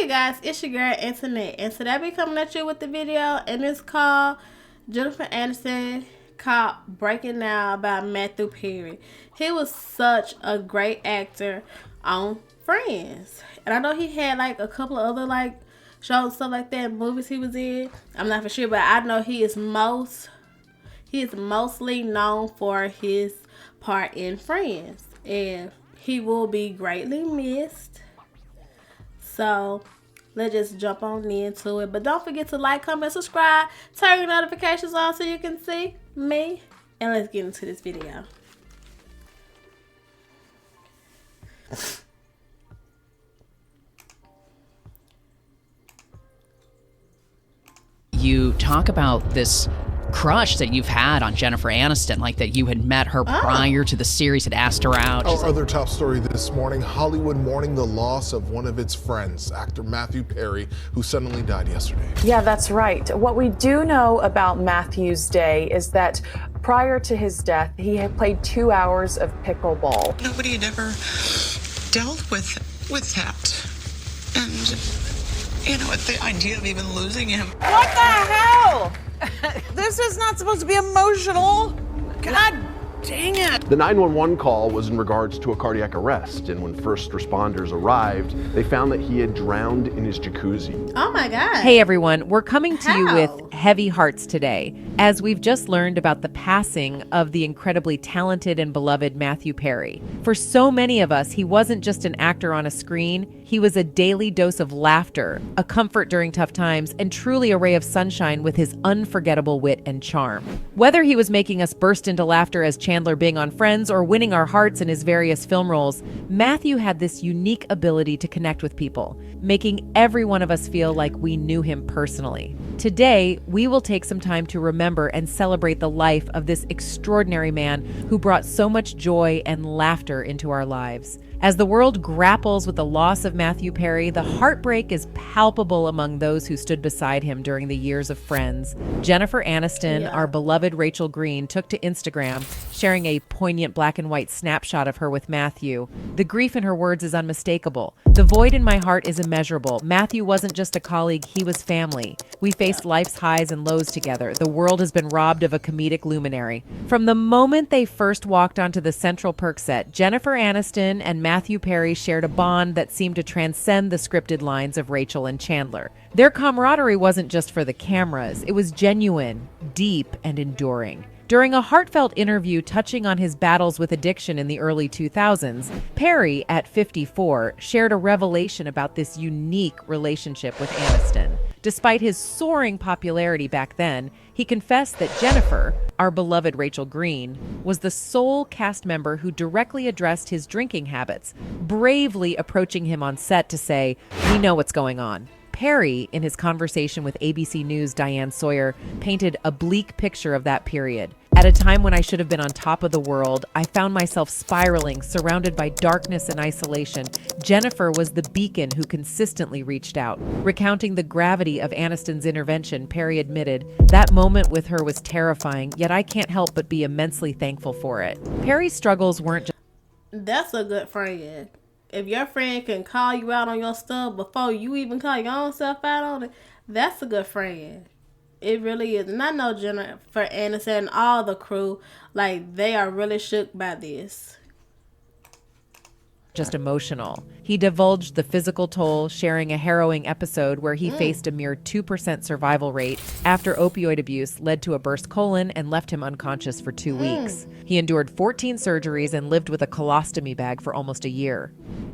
Hey guys, it's your girl Internet, and today I be coming at you with the video, and it's called Jennifer Aniston called Breaking Now about Matthew Perry. He was such a great actor on Friends, and I know he had like a couple of other like shows and stuff like that, movies he was in. I'm not for sure, but I know he is mostly known for his part in Friends, and he will be greatly missed. So let's just jump on into it. But don't forget to like, comment, subscribe, turn your notifications on so you can see me. And let's get into this video. You talk about this crush that you've had on Jennifer Aniston, like that you had met her prior to the series, had asked her out. Our other top story this morning, Hollywood mourning the loss of one of its friends, actor Matthew Perry, who suddenly died yesterday. Yeah, that's right. What we do know about Matthew's day is that prior to his death, he had played 2 hours of pickleball. Nobody had ever dealt with that. And, you know, at the idea of even losing him. What the hell? This is not supposed to be emotional. God dang it. The 911 call was in regards to a cardiac arrest, and when first responders arrived, they found that he had drowned in his jacuzzi. Oh my God. Hey everyone, we're coming to you with heavy hearts today, as we've just learned about the passing of the incredibly talented and beloved Matthew Perry. For so many of us, he wasn't just an actor on a screen, he was a daily dose of laughter, a comfort during tough times, and truly a ray of sunshine with his unforgettable wit and charm. Whether he was making us burst into laughter as Chandler Bing on Friends or winning our hearts in his various film roles, Matthew had this unique ability to connect with people, making every one of us feel like we knew him personally. Today, we will take some time to remember and celebrate the life of this extraordinary man who brought so much joy and laughter into our lives. As the world grapples with the loss of Matthew Perry, the heartbreak is palpable among those who stood beside him during the years of Friends. Jennifer Aniston, our beloved Rachel Green, took to Instagram, sharing a poignant black and white snapshot of her with Matthew. The grief in her words is unmistakable. The void in my heart is immeasurable. Matthew wasn't just a colleague, he was family. We faced life's highs and lows together. The world has been robbed of a comedic luminary. From the moment they first walked onto the Central Perk set, Jennifer Aniston and Matthew Perry shared a bond that seemed to transcend the scripted lines of Rachel and Chandler. Their camaraderie wasn't just for the cameras, it was genuine, deep, and enduring. During a heartfelt interview touching on his battles with addiction in the early 2000s, Perry, at 54, shared a revelation about this unique relationship with Aniston. Despite his soaring popularity back then, he confessed that Jennifer, our beloved Rachel Green, was the sole cast member who directly addressed his drinking habits, bravely approaching him on set to say, "We know what's going on." Perry, in his conversation with ABC News' Diane Sawyer, painted a bleak picture of that period. At a time when I should have been on top of the world, I found myself spiraling, surrounded by darkness and isolation. Jennifer was the beacon who consistently reached out. Recounting the gravity of Aniston's intervention, Perry admitted, "That moment with her was terrifying, yet I can't help but be immensely thankful for it." Perry's struggles weren't just... That's a good friend. If your friend can call you out on your stuff before you even call your own self out on it, that's a good friend. It really is. And I know Jennifer Aniston and all the crew, like, they are really shook by this. Just emotional. He divulged the physical toll, sharing a harrowing episode where he faced a mere 2% survival rate after opioid abuse led to a burst colon and left him unconscious for 2 weeks. He endured 14 surgeries and lived with a colostomy bag for almost a year.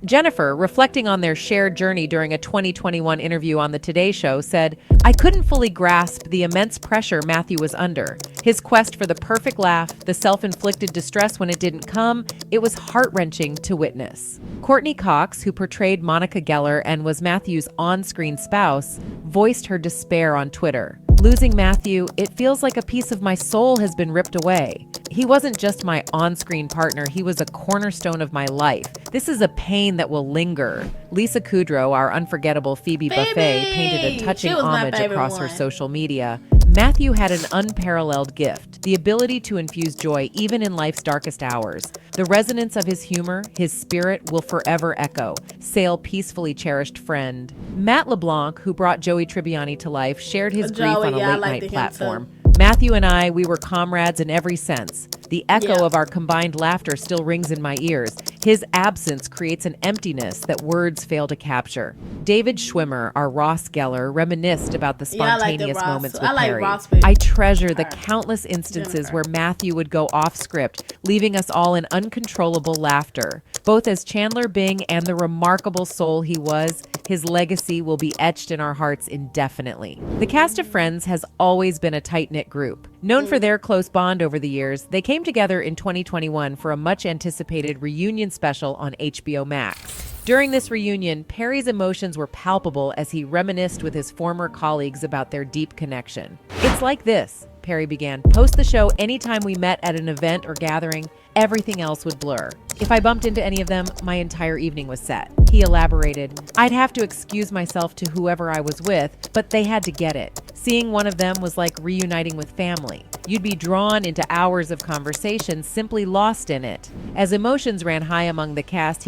Jennifer, reflecting on their shared journey during a 2021 interview on The Today Show, said, "I couldn't fully grasp the immense pressure Matthew was under. His quest for the perfect laugh, the self-inflicted distress when it didn't come, it was heart-wrenching to witness." Courtney Cox, who portrayed Monica Geller and was Matthew's on-screen spouse, voiced her despair on Twitter. "Losing Matthew, it feels like a piece of my soul has been ripped away. He wasn't just my on-screen partner, he was a cornerstone of my life. This is a pain that will linger." Lisa Kudrow, our unforgettable Phoebe Buffet, painted a touching homage across her social media. Matthew had an unparalleled gift, the ability to infuse joy even in life's darkest hours. The resonance of his humor, his spirit, will forever echo. Sail peacefully, cherished friend. Matt LeBlanc, who brought Joey Tribbiani to life, shared his grief on a late-night platform. Matthew and I, we were comrades in every sense. The echo of our combined laughter still rings in my ears. His absence creates an emptiness that words fail to capture. David Schwimmer, our Ross Geller, reminisced about the spontaneous moments with Perry. I treasure the countless instances where Matthew would go off script, leaving us all in uncontrollable laughter. Both as Chandler Bing and the remarkable soul he was, his legacy will be etched in our hearts indefinitely. The cast of Friends has always been a tight-knit group. Known for their close bond over the years, they came together in 2021 for a much-anticipated reunion special on HBO Max. During this reunion, Perry's emotions were palpable as he reminisced with his former colleagues about their deep connection. "It's like this," Perry began. "Post the show, anytime we met at an event or gathering, everything else would blur. If I bumped into any of them, my entire evening was set." He elaborated, "I'd have to excuse myself to whoever I was with, but they had to get it. Seeing one of them was like reuniting with family. You'd be drawn into hours of conversation, simply lost in it." As emotions ran high among the cast,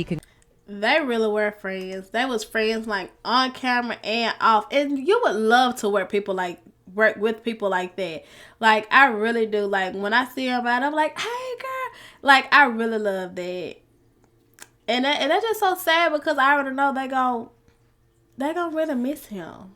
They really were friends. They was friends like on camera and off. And you would love to work with people like that. Like, I really do. Like, when I see them out, I'm like, "Hey, girl." Like, I really love that. And that's just so sad because I already know they gon' really miss him.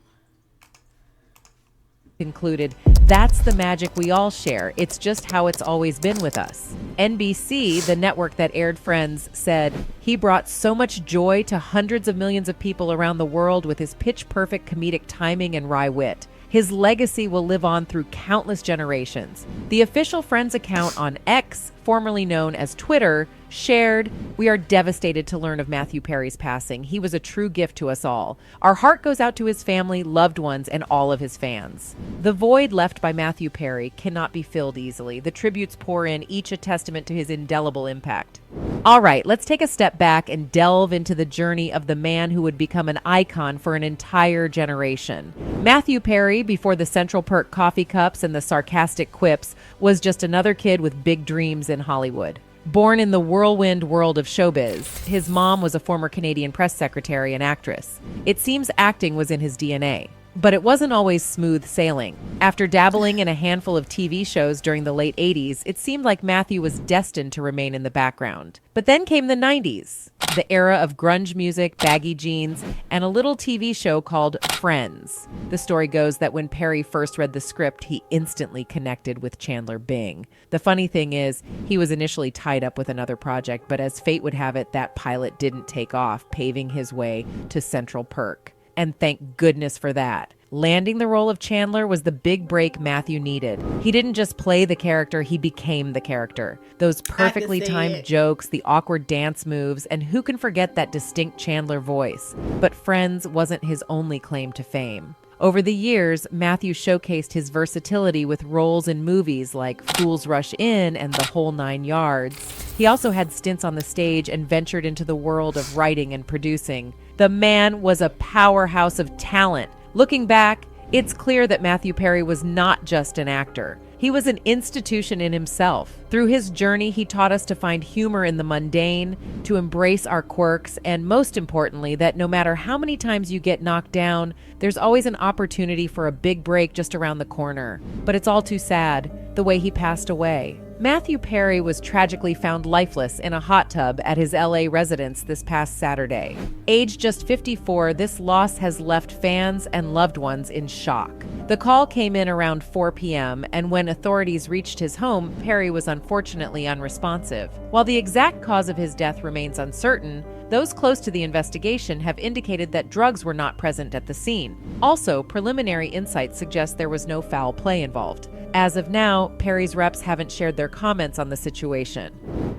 concluded, "That's the magic we all share. It's just how it's always been with us." NBC, the network that aired Friends, said, "He brought so much joy to hundreds of millions of people around the world with his pitch-perfect comedic timing and wry wit. His legacy will live on through countless generations." The official Friends account on X, formerly known as Twitter, shared, "We are devastated to learn of Matthew Perry's passing. He was a true gift to us all. Our heart goes out to his family, loved ones, and all of his fans." The void left by Matthew Perry cannot be filled easily. The tributes pour in, each a testament to his indelible impact. All right, let's take a step back and delve into the journey of the man who would become an icon for an entire generation. Matthew Perry, before the Central Perk coffee cups and the sarcastic quips, was just another kid with big dreams in Hollywood. Born in the whirlwind world of showbiz, his mom was a former Canadian press secretary and actress. It seems acting was in his DNA. But it wasn't always smooth sailing. After dabbling in a handful of TV shows during the late 80s, it seemed like Matthew was destined to remain in the background. But then came the 90s, the era of grunge music, baggy jeans, and a little TV show called Friends. The story goes that when Perry first read the script, he instantly connected with Chandler Bing. The funny thing is, he was initially tied up with another project, but as fate would have it, that pilot didn't take off, paving his way to Central Perk. And thank goodness for that. Landing the role of Chandler was the big break Matthew needed. He didn't just play the character, he became the character. Those perfectly timed jokes, the awkward dance moves, and who can forget that distinct Chandler voice? But Friends wasn't his only claim to fame. Over the years, Matthew showcased his versatility with roles in movies like Fools Rush In and The Whole Nine Yards. He also had stints on the stage and ventured into the world of writing and producing. The man was a powerhouse of talent. Looking back, it's clear that Matthew Perry was not just an actor. He was an institution in himself. Through his journey, he taught us to find humor in the mundane, to embrace our quirks, and most importantly, that no matter how many times you get knocked down, there's always an opportunity for a big break just around the corner. But it's all too sad, the way he passed away. Matthew Perry was tragically found lifeless in a hot tub at his LA residence this past Saturday. Aged just 54, this loss has left fans and loved ones in shock. The call came in around 4 p.m., and when authorities reached his home, Perry was unfortunately unresponsive. While the exact cause of his death remains uncertain, those close to the investigation have indicated that drugs were not present at the scene. Also, preliminary insights suggest there was no foul play involved. As of now, Perry's reps haven't shared their comments on the situation.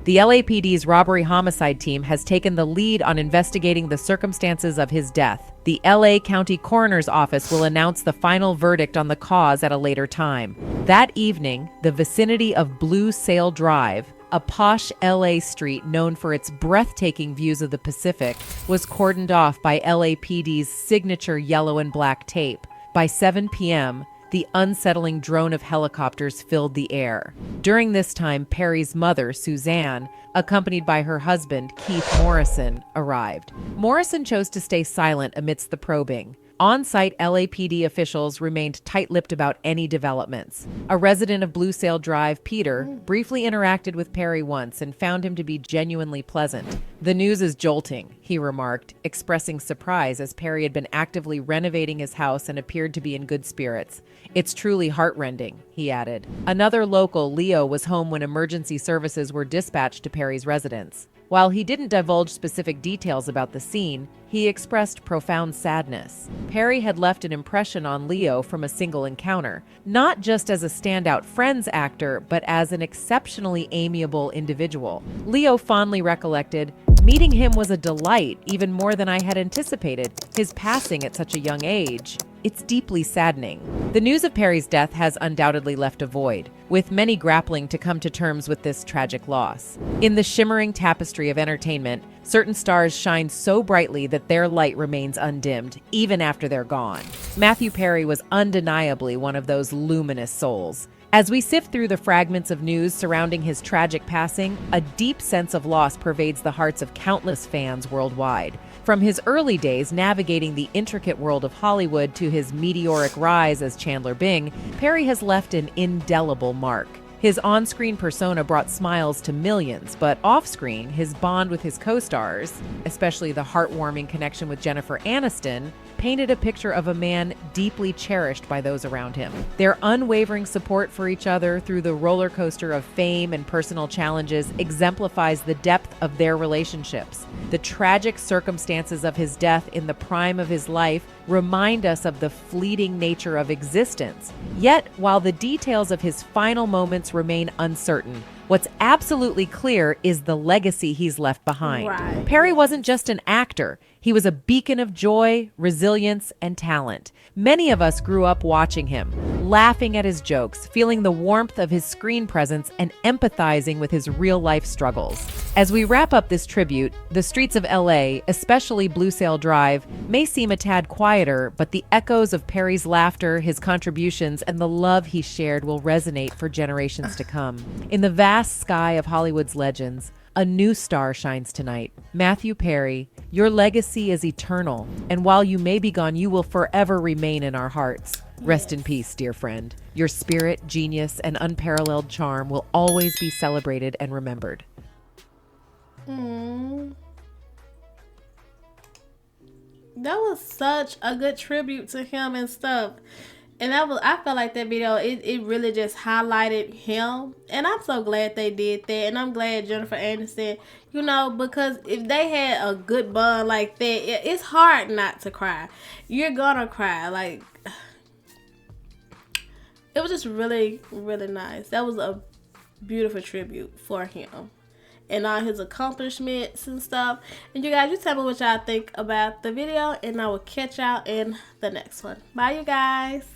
The LAPD's robbery homicide team has taken the lead on investigating the circumstances of his death. The LA County Coroner's Office will announce the final verdict on the cause at a later time. That evening, the vicinity of Blue Sail Drive, a posh LA street known for its breathtaking views of the Pacific, was cordoned off by LAPD's signature yellow and black tape. By 7 p.m., the unsettling drone of helicopters filled the air. During this time, Perry's mother, Suzanne, accompanied by her husband, Keith Morrison, arrived. Morrison chose to stay silent amidst the probing. On-site LAPD officials remained tight-lipped about any developments. A resident of Blue Sail Drive, Peter, briefly interacted with Perry once and found him to be genuinely pleasant. "The news is jolting," he remarked, expressing surprise as Perry had been actively renovating his house and appeared to be in good spirits. "It's truly heartrending," he added. Another local, Leo, was home when emergency services were dispatched to Perry's residence. While he didn't divulge specific details about the scene, he expressed profound sadness. Perry had left an impression on Leo from a single encounter, not just as a standout Friends actor, but as an exceptionally amiable individual. Leo fondly recollected, "Meeting him was a delight, even more than I had anticipated. His passing at such a young age. It's deeply saddening." The news of Perry's death has undoubtedly left a void, with many grappling to come to terms with this tragic loss. In the shimmering tapestry of entertainment, certain stars shine so brightly that their light remains undimmed, even after they're gone. Matthew Perry was undeniably one of those luminous souls. As we sift through the fragments of news surrounding his tragic passing, a deep sense of loss pervades the hearts of countless fans worldwide. From his early days navigating the intricate world of Hollywood to his meteoric rise as Chandler Bing, Perry has left an indelible mark. His on-screen persona brought smiles to millions, but off-screen, his bond with his co-stars, especially the heartwarming connection with Jennifer Aniston, painted a picture of a man deeply cherished by those around him. Their unwavering support for each other through the roller coaster of fame and personal challenges exemplifies the depth of their relationships. The tragic circumstances of his death in the prime of his life remind us of the fleeting nature of existence. Yet, while the details of his final moments remain uncertain, what's absolutely clear is the legacy he's left behind. Right. Perry wasn't just an actor. He was a beacon of joy, resilience, and talent. Many of us grew up watching him, laughing at his jokes, feeling the warmth of his screen presence, and empathizing with his real-life struggles. As we wrap up this tribute, the streets of LA, especially Blue Sail Drive, may seem a tad quieter, but the echoes of Perry's laughter, his contributions, and the love he shared will resonate for generations to come. In the vast sky of Hollywood's legends, a new star shines tonight. Matthew Perry, your legacy is eternal, and while you may be gone, you will forever remain in our hearts. Rest in peace, dear friend. Your spirit, genius, and unparalleled charm will always be celebrated and remembered. That was such a good tribute to him and stuff. And I felt like that video, it really just highlighted him. And I'm so glad they did that. And I'm glad Jennifer Aniston, because if they had a good bond like that, it's hard not to cry. You're gonna cry. Like, it was just really, really nice. That was a beautiful tribute for him and all his accomplishments and stuff. And you guys, just tell me what y'all think about the video, and I will catch y'all in the next one. Bye, you guys.